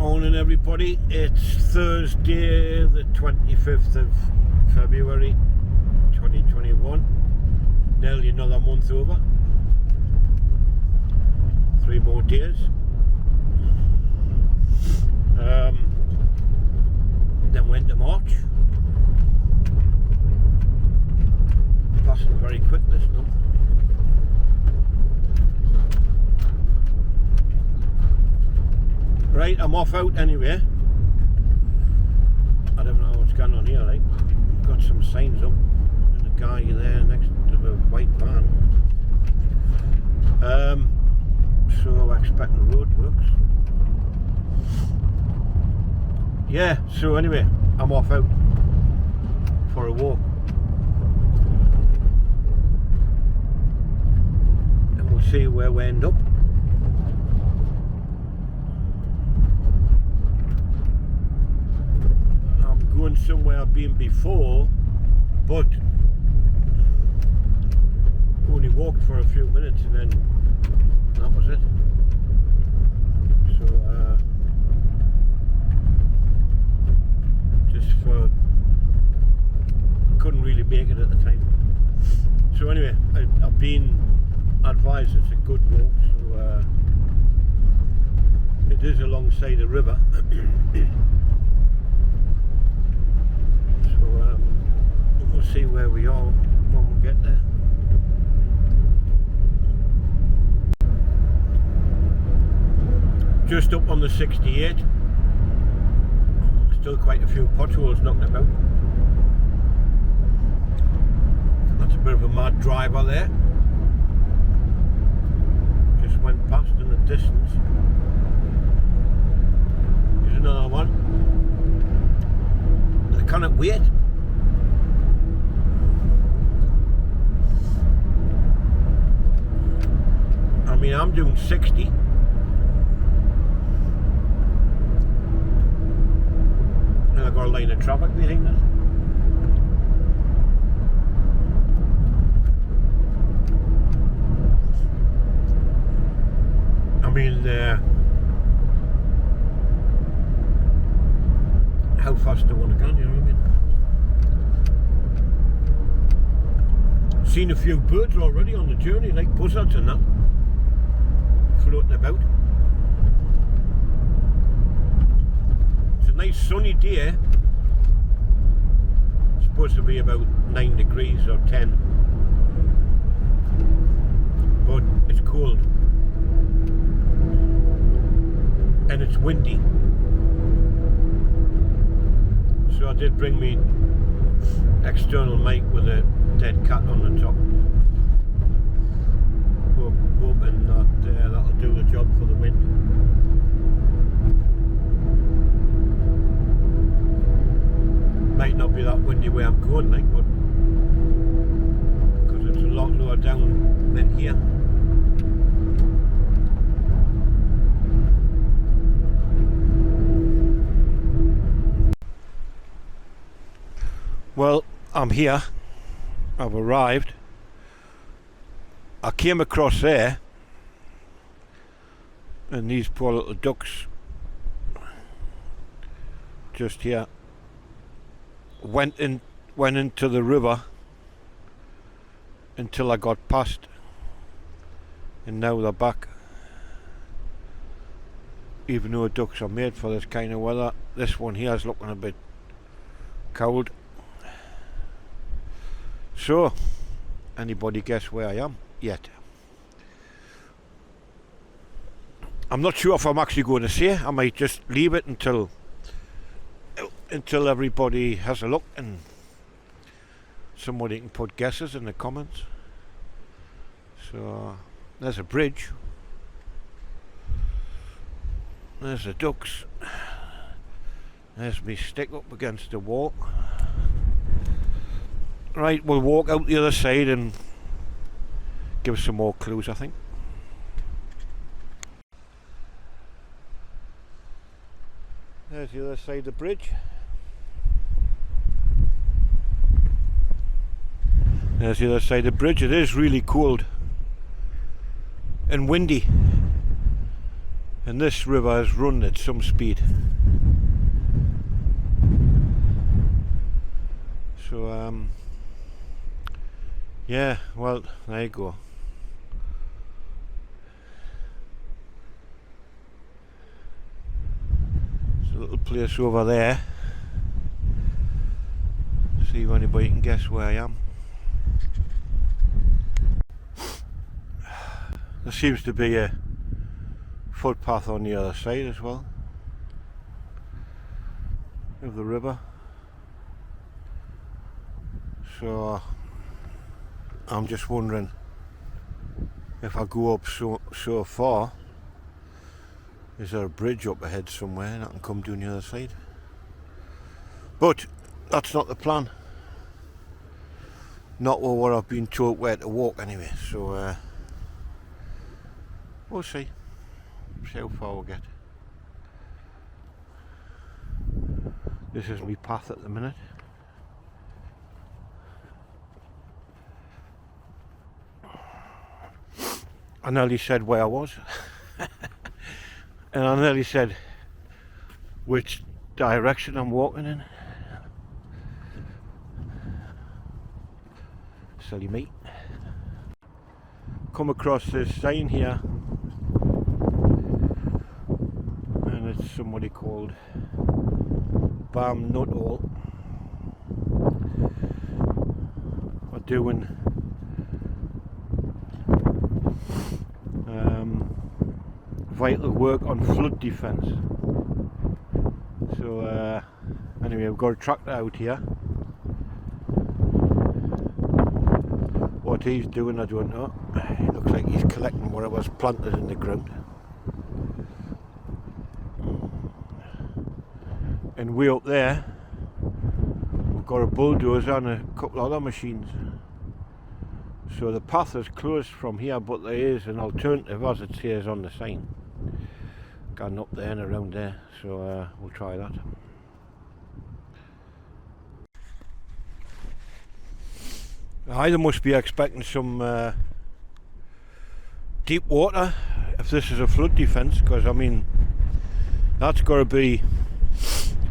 Morning everybody, it's Thursday the 25th of February 2021, nearly another month over, 3 more days, then we're into March, passing very quick this month. Right, I'm off out anyway. I don't know what's going on here, like. Got some signs up and a guy there next to the white van. So expecting roadworks. Yeah, so anyway, I'm off out for a walk. And we'll see where we end up. Going somewhere I've been before, but only walked for a few minutes and then that was it. So couldn't really make it at the time. So anyway, I've been advised it's a good walk, so it is alongside the river. We'll see where we are when we get there. Just up on the 68. Still quite a few potholes knocked about. That's a bit of a mad driver there. Just went past in the distance. Here's another one. I cannot wait. I mean, I'm doing 60. And I've got a line of traffic behind us. I mean, how fast do I want to go, you know what I mean? Seen a few birds already on the journey, like buzzards and that. Floating about. It's a nice sunny day. It's supposed to be about 9 degrees or 10, but it's cold and it's windy. So I did bring me external mic with a dead cat on the top. Hoping that that'll do the job for the wind. Might not be that windy where I'm going, like, but because it's a lot lower down than here. Well, I'm here. I've arrived. I came across there, and these poor little ducks just here went into the river until I got past, and now they're back. Even though ducks are made for this kind of weather, this one here is looking a bit cold. So, anybody guess where I am? Yet. I'm not sure if I'm actually going to say. I might just leave it until everybody has a look and somebody can put guesses in the comments. So there's a bridge. There's the ducks. There's me stick up against the wall. Right, we'll walk out the other side and give us some more clues, I think. There's the other side of the bridge. There's the other side of the bridge. It is really cold and windy. And this river is run at some speed. So yeah, well, there you go. There's a little place over there. See if anybody can guess where I am. There seems to be a footpath on the other side as well of the river. So I'm just wondering if I go up so far, is there a bridge up ahead somewhere and I can come down the other side? But that's not the plan. Not what I've been told where to walk anyway, so we'll see how far we'll get. This is my path at the minute. I nearly said where I was and I nearly said which direction I'm walking in. Silly me. Come across this sign here and it's somebody called Bam Nuttall. We're doing vital work on flood defence. So anyway, we've got a tractor out here. What he's doing I don't know. It looks like he's collecting whatever's planted in the ground. And way up there we've got a bulldozer and a couple other machines. So the path is closed from here, but there is an alternative as it says on the sign. Going up there and around there, so we'll try that. I must be expecting some deep water if this is a flood defence, because I mean that's got to be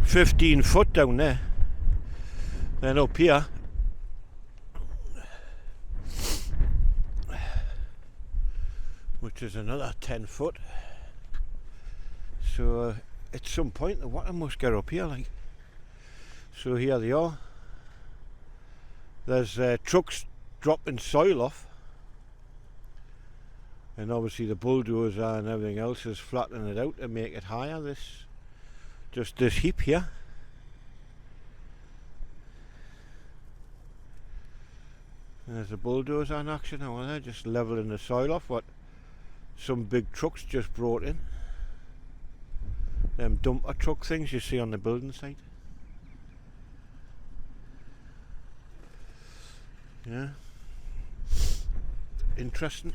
15 foot down there. Then up here which is another 10 foot. So at some point the water must get up here, like. So here they are. There's trucks dropping soil off, and obviously the bulldozer and everything else is flattening it out to make it higher. Just this heap here. There's a bulldozer in action over there, just levelling the soil off what some big trucks just brought in. Them dumper truck things you see on the building site. Yeah, interesting.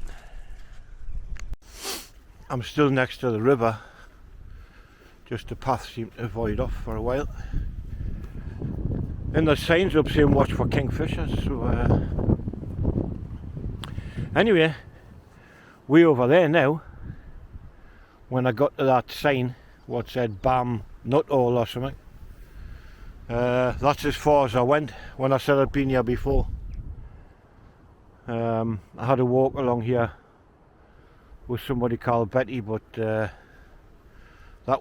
I'm still next to the river, just the path seemed to avoid off for a while. And there's signs up saying watch for kingfishers, so anyway, way over there now. When I got to that sign what said Bam Nuttall or something, that's as far as I went when I said I'd been here before. I had to walk along here with somebody called Betty, but that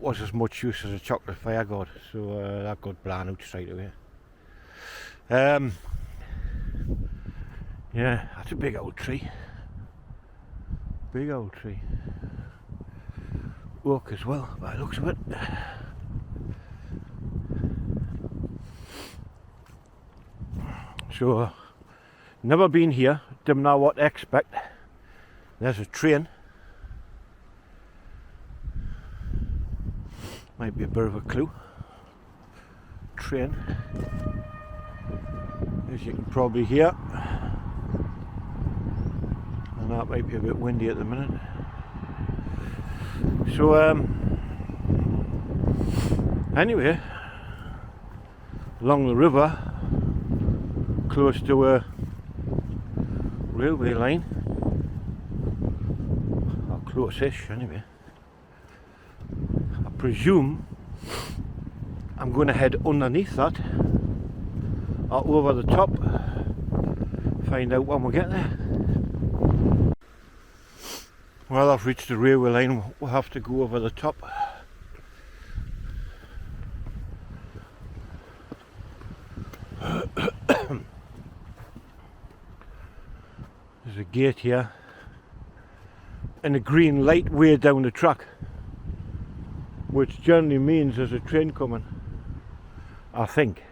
was as much use as a chocolate fire got, so that got blown out straight away. Yeah, that's a big old tree. Big old tree. Oak as well, by the looks of it. So, never been here, didn't know what to expect. There's a train. Might be a bit of a clue. Train. As you can probably hear. And that might be a bit windy at the minute. So anyway, along the river, close to a railway line, or close-ish anyway. presume I'm going to head underneath that or over the top, find out when we get there. Well, I've reached the railway line, we'll have to go over the top. There's a gate here and a green light way down the track, which generally means there's a train coming, I think.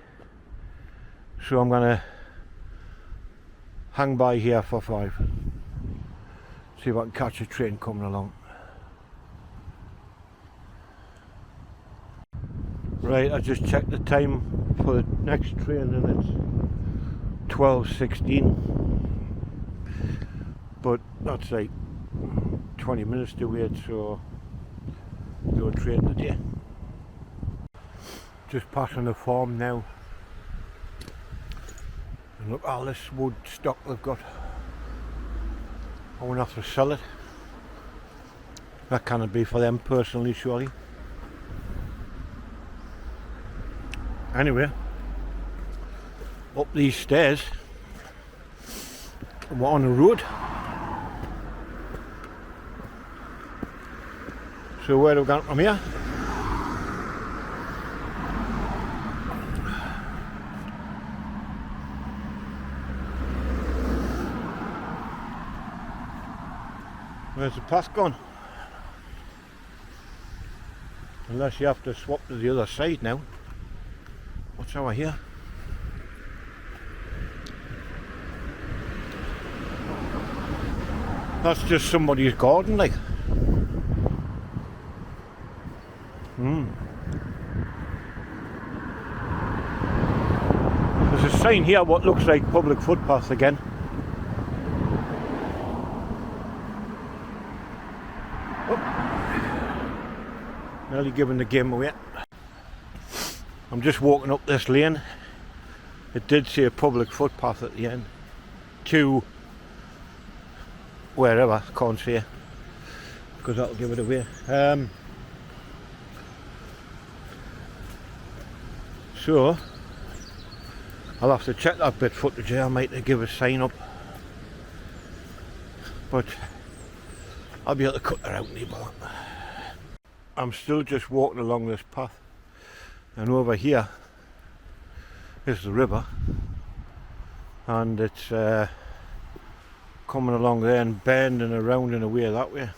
So I'm gonna hang by here for 5, see if I can catch a train coming along. Right, I just checked the time for the next train and it's 12:16, but that's like 20 minutes to wait, so no train today. Just passing the farm now, and look all this wood stock they've got. I won't have to sell it. That can't be for them personally, surely. Anyway, up these stairs and we're on the road. So where do we go from here? Where's the path gone? Unless you have to swap to the other side now. What's over here? That's just somebody's garden, like. There's a sign here what looks like public footpath again. Oh. Nearly giving the game away. I'm just walking up this lane. It did say a public footpath at the end to wherever, can't say because that'll give it away. So I'll have to check that bit footage. I might give a sign up, but I'll be able to cut her out in the I'm still just walking along this path, and over here is the river, and it's coming along there and bending around in a way that way.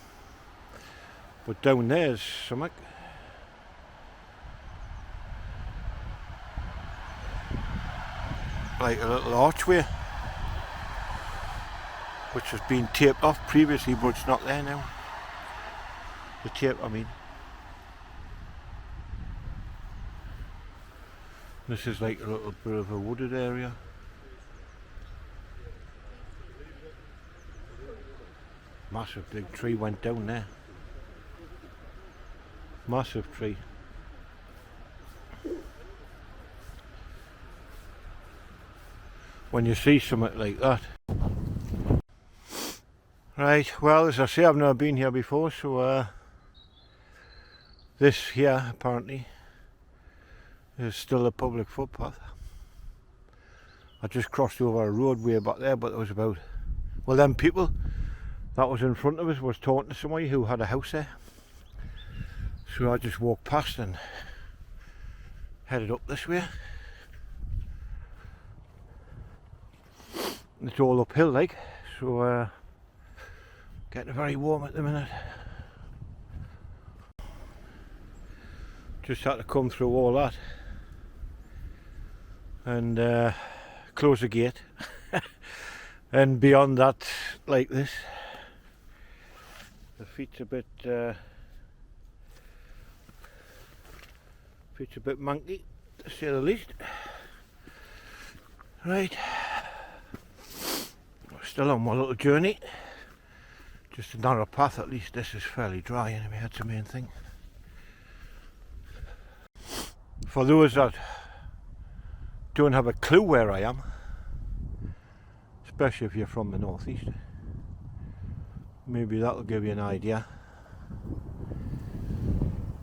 But down there's something. Like a little archway, which has been taped off previously, but it's not there now. The tape, I mean. This is like a little bit of a wooded area. Massive big tree went down there. Massive tree. When you see something like that. Right, well, as I say, I've never been here before, so this here apparently is still a public footpath. I just crossed over a roadway back there, but there was about, well, them people that was in front of us was talking to somebody who had a house there. So I just walked past and headed up this way. It's all uphill like, so getting very warm at the minute. Just had to come through all that and close the gate and beyond that like this. The feet's a bit manky, to say the least. Right, still on my little journey. Just a narrow path, at least this is fairly dry anyway, that's the main thing. For those that don't have a clue where I am, especially if you're from the northeast, maybe that'll give you an idea.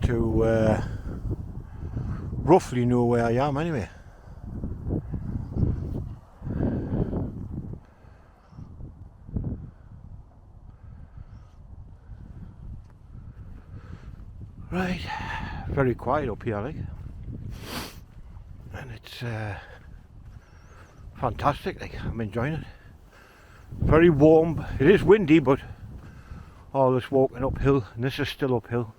to roughly know where I am anyway. Right, very quiet up here, like, and it's fantastic. Like, I'm enjoying it. Very warm. It is windy, but all this walking uphill, and this is still uphill.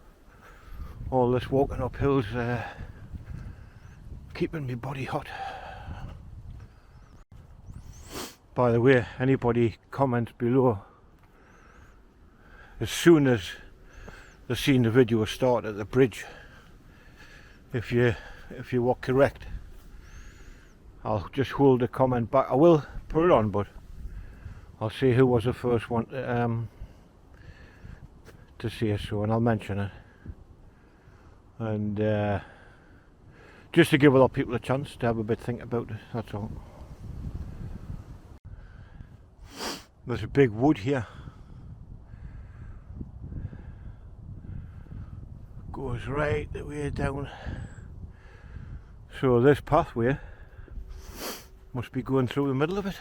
All this walking uphill's keeping my body hot. By the way, anybody comments below as soon as they've seen the video start at the bridge, if you were correct, I'll just hold the comment back. I will put it on, but I'll see who was the first one to say so, and I'll mention it. And just to give other people a chance to have a bit think about it, that's all. There's a big wood here. Goes right the way down. So this pathway must be going through the middle of it,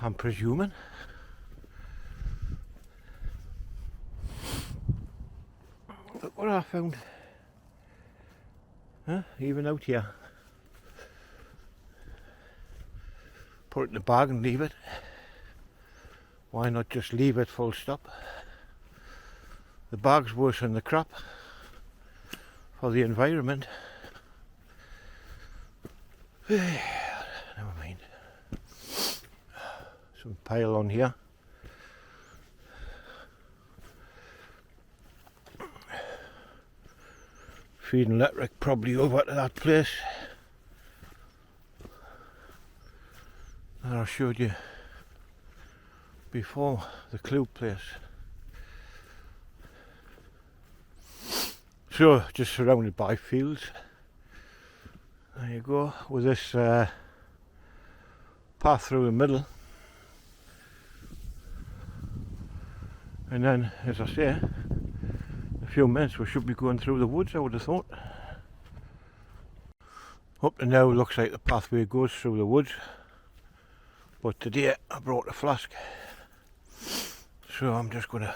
I'm presuming. Look what I found. Huh? Even out here. Put it in the bag and leave it. Why not just leave it full stop? The bag's worse than the crap for the environment. Never mind. Some pile on here. Feeding electric probably over to that place that I showed you before, the clue place. So just surrounded by fields. There you go, with this path through the middle. And then, as I say, a few minutes we should be going through the woods, I would have thought. Up to now looks like the pathway goes through the woods, but today I brought a flask, so I'm just going to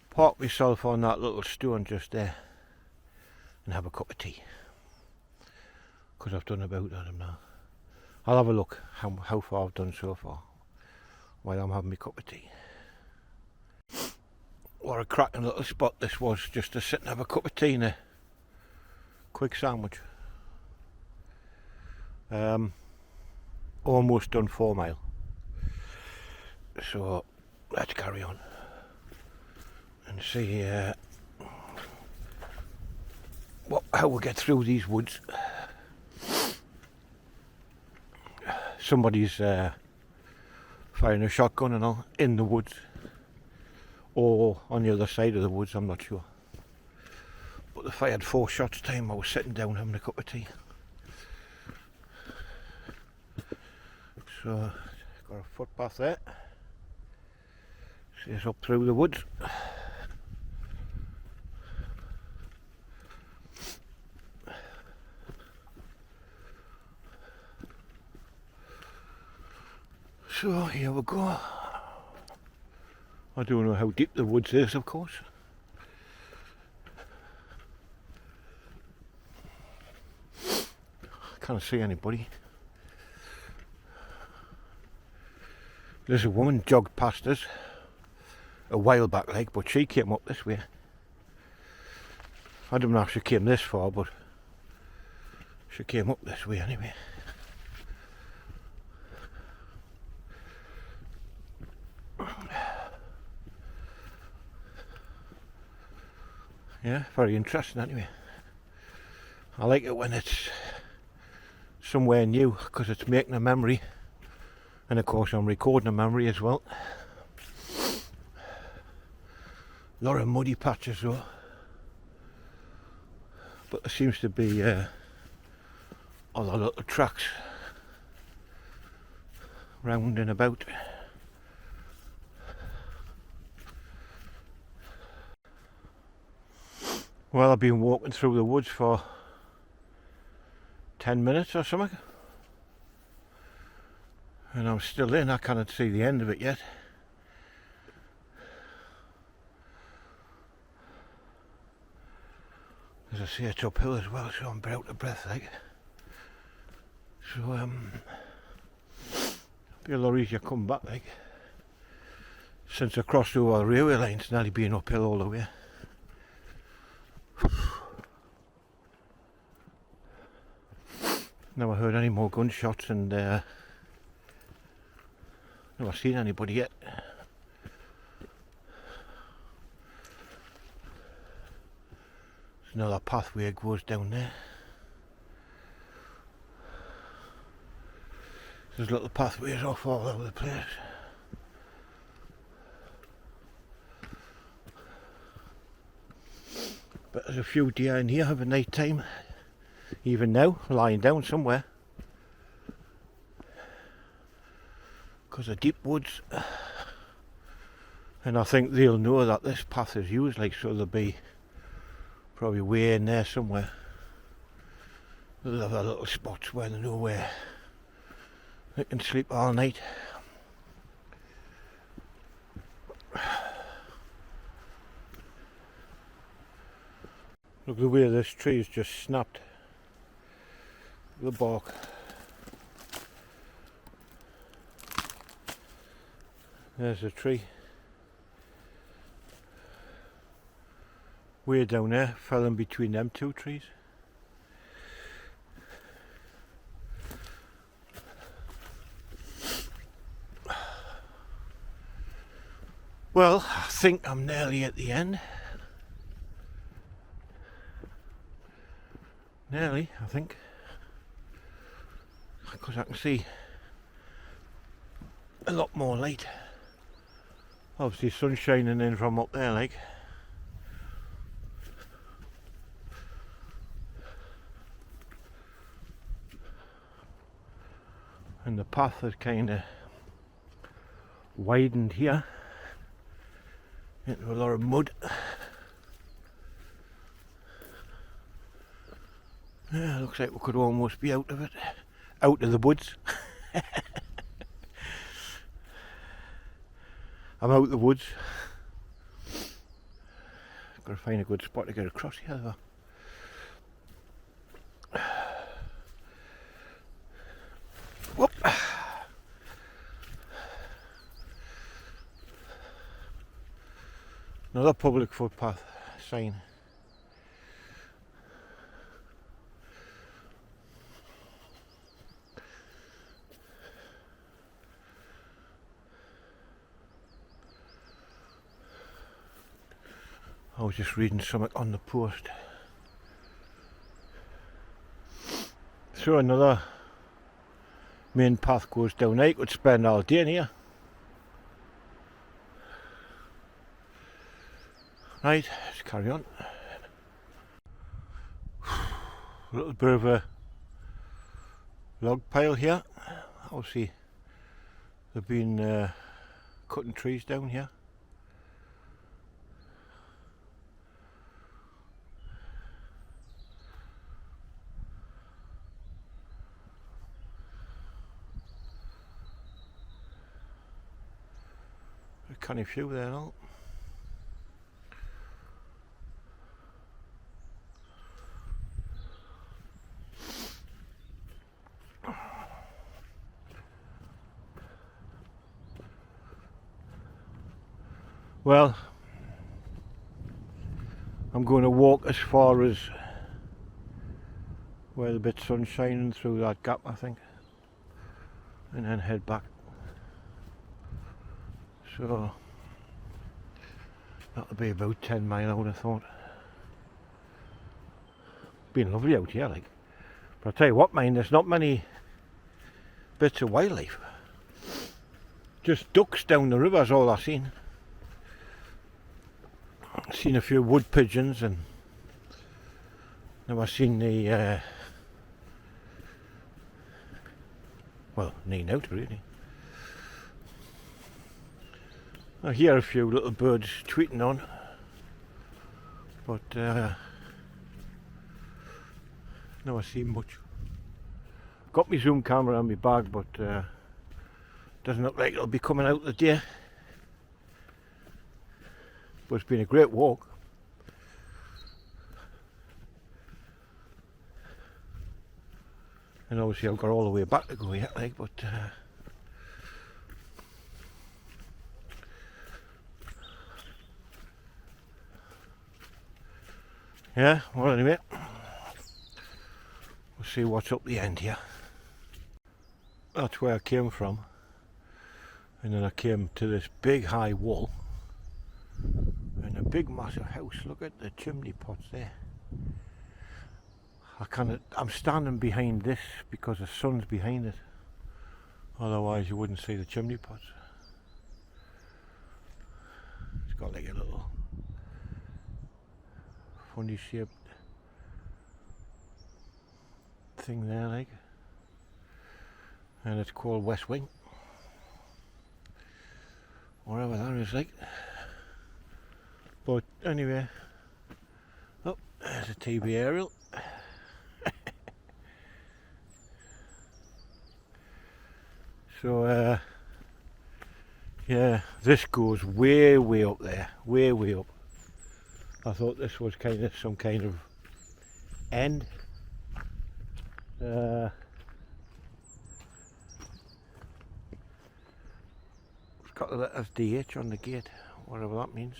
park myself on that little stone just there and have a cup of tea, because I've done about that now. I'll have a look how far I've done so far while I'm having my cup of tea. What a cracking little spot this was, just to sit and have a cup of tea and a quick sandwich. Almost done 4 mile, so let's carry on and see how we get through these woods. Somebody's firing a shotgun and all in the woods, or on the other side of the woods, I'm not sure. But they fired 4 shots time I was sitting down having a cup of tea. So, got a footpath there. See us up through the woods. So here we go. I don't know how deep the woods is, of course. Can't see anybody. There's a woman jogged past us a while back, like, but she came up this way. I don't know if she came this far, but she came up this way anyway. Yeah, very interesting anyway. I like it when it's somewhere new, because it's making a memory, and of course I'm recording a memory as well. A lot of muddy patches though, but there seems to be other little tracks round and about. Well, I've been walking through the woods for 10 minutes or something, and I'm still in. I cannot see the end of it yet. As I say, it's uphill as well, so I'm a bit out of breath like. So be a lot easier coming back like. Since I crossed over the railway line, it's nearly been uphill all the way. Never heard any more gunshots, and never seen anybody yet. There's another pathway goes down there. There's little pathways off all over the place. But there's a few deer in here of a night time, even now, lying down somewhere. Because of deep woods. And I think they'll know that this path is used, like, so they'll be probably way in there somewhere. They'll have their little spots where they know where they can sleep all night. Look, the way this tree is just snapped. The bark. There's a tree. Way down there, fell in between them two trees. Well, I think I'm nearly at the end. Nearly, I think. Because I can see a lot more light. Obviously sun shining in from up there like. And the path has kind of widened here into a lot of mud. Yeah, looks like we could almost be out of it. Out of the woods. I'm out of the woods. Gotta find a good spot to get across here though. Whoop. Another public footpath sign. I was just reading something on the post. So another main path goes down there. You could spend all day in here. Right, let's carry on. A little bit of a log pile here. Obviously they've been cutting trees down here. A canny few there now. Well, I'm going to walk as far as where the bit sun's shining through that gap, I think, and then head back. So that'll be about 10 mile, I would have thought. Been lovely out here, like. But I'll tell you what, mind, there's not many bits of wildlife. Just ducks down the river's all I've seen. Seen a few wood pigeons, and never seen the well, none out really. I hear a few little birds tweeting on, but Never seen much. Got my zoom camera in my bag, but doesn't look like it'll be coming out today. But it's been a great walk. And obviously I've got all the way back to go yet, like, but yeah, well anyway, we'll see what's up the end here. That's where I came from, and then I came to this big high wall and a big massive house. Look at the chimney pots there. I'm standing behind this because the sun's behind it, otherwise you wouldn't see the chimney pots. It's got like a little funny shaped thing there, like, and it's called West Wing, whatever that is, like. But anyway, oh, there's a TV aerial. So yeah, this goes way up there, way up. I thought this was kind of some kind of end. It's got the letters DH on the gate, whatever that means.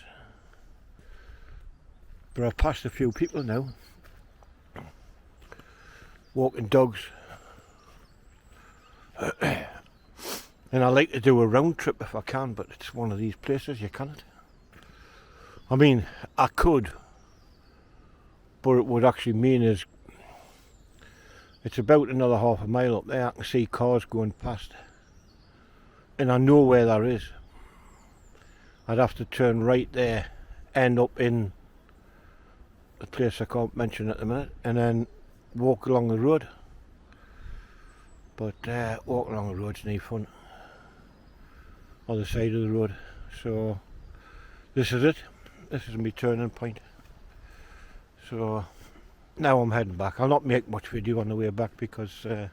But I've passed a few people now, walking dogs. And I like to do a round trip if I can, but it's one of these places you can't. I mean, I could, but it would actually mean is it's about another half a mile up there. I can see cars going past, and I know where that is. I'd have to turn right there, end up in a place I can't mention at the minute, and then walk along the road. But walking along the road's no fun. Other side of the road. So this is it. This is my turning point. So now I'm heading back. I'll not make much video on the way back because it's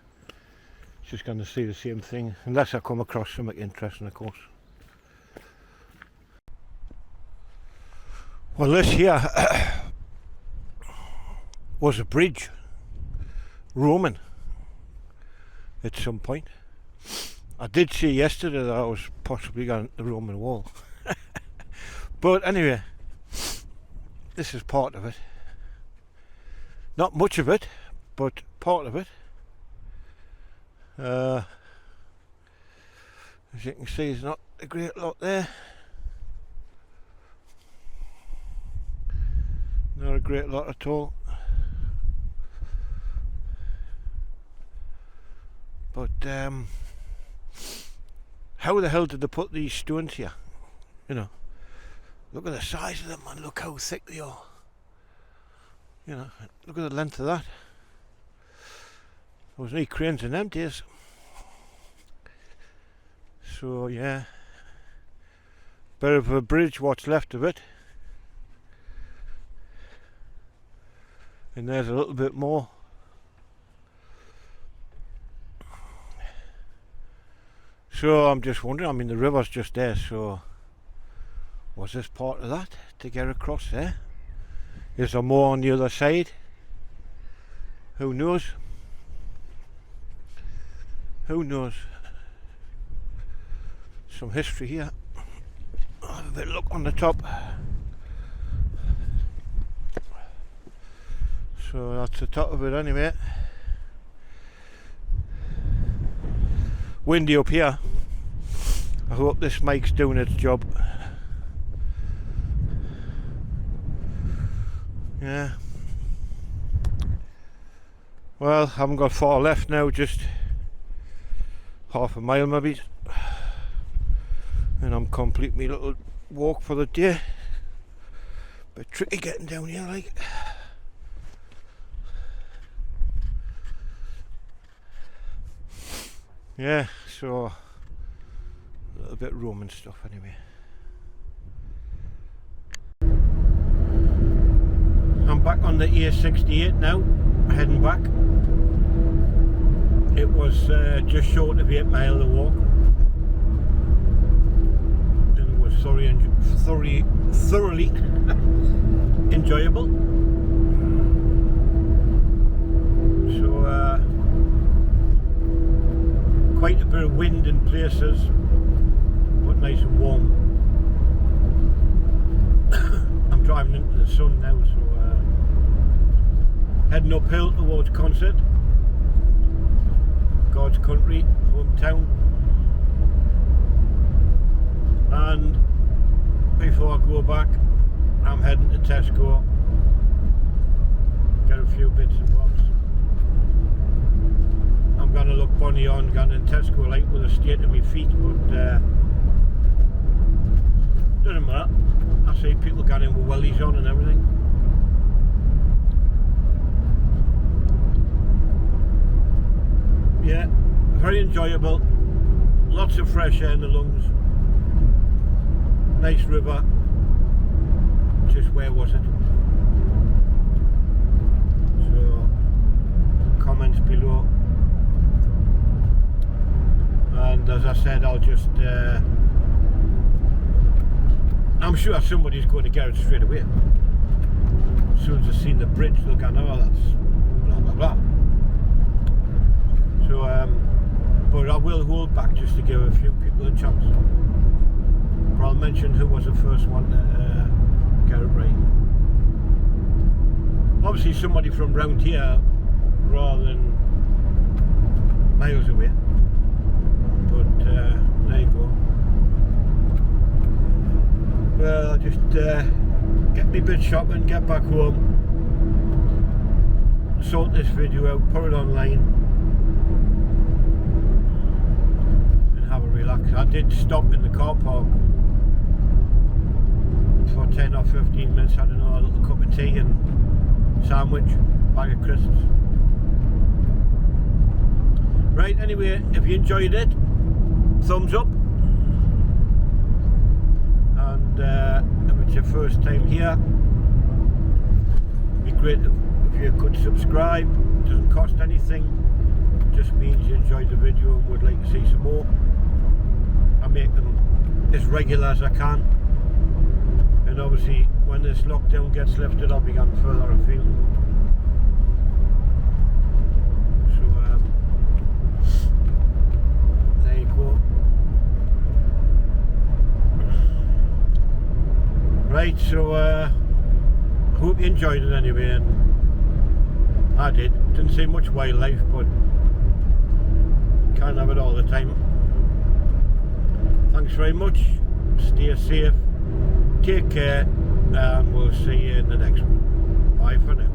just going to see the same thing, unless I come across something interesting, of course. Well, this here was a bridge, Roman, at some point. I did see yesterday that I was possibly going to the Roman wall. But anyway, this is part of it. Not much of it, but part of it. As you can see, there's not a great lot there. Not a great lot at all. But how the hell did they put these stones here? You know, look at the size of them and look how thick they are. You know, look at the length of that. There was no cranes in them days. So yeah, bit of a bridge, what's left of it. And there's a little bit more. So I'm just wondering, I mean the river's just there, so was this part of that to get across there? Is there more on the other side? Who knows? Who knows? Some history here. I'll have a bit of look on the top. So that's the top of it anyway. Windy up here. I hope this mic's doing its job. Yeah. Well, I haven't got far left now, just half a mile maybe. And I'm complete my little walk for the day. Bit tricky getting down here, like. Yeah, so a little bit Roman stuff anyway. I'm back on the A68 now, heading back. It was just short of 8 miles a walk, and it was thoroughly enjoyable. So quite a bit of wind in places, but nice and warm. I'm driving into the sun now, so heading uphill towards Concert, God's country, hometown. And before I go back, I'm heading to Tesco, get a few bits and bobs. I'm going to look bunny on going in Tesco like with the state of my feet, but doesn't matter. I see people going in with wellies on and everything. Yeah, very enjoyable. Lots of fresh air in the lungs. Nice river. Just where was it? So, comments below. And as I said, I'll just I'm sure somebody's going to get it straight away. As soon as they've seen the bridge, they'll go, oh, that's blah blah blah. So but I will hold back just to give a few people a chance. But I'll mention who was the first one to get it right. Obviously somebody from round here rather than miles away. But there you go. Well, I'll just get me bit shopping, get back home, sort this video out, put it online, and have a relax. I did stop in the car park for 10 or 15 minutes, had another little cup of tea and sandwich, bag of crisps. Right, anyway, if you enjoyed it, thumbs up. And if it's your first time here, it'd be great if you could subscribe. It doesn't cost anything, it just means you enjoyed the video and would like to see some more. I make them as regular as I can, and obviously when this lockdown gets lifted I'll be going further afield. So there you go. Right, so hope you enjoyed it anyway, and I did. Didn't see much wildlife, but can't have it all the time. Thanks very much, stay safe, take care, and we'll see you in the next one. Bye for now.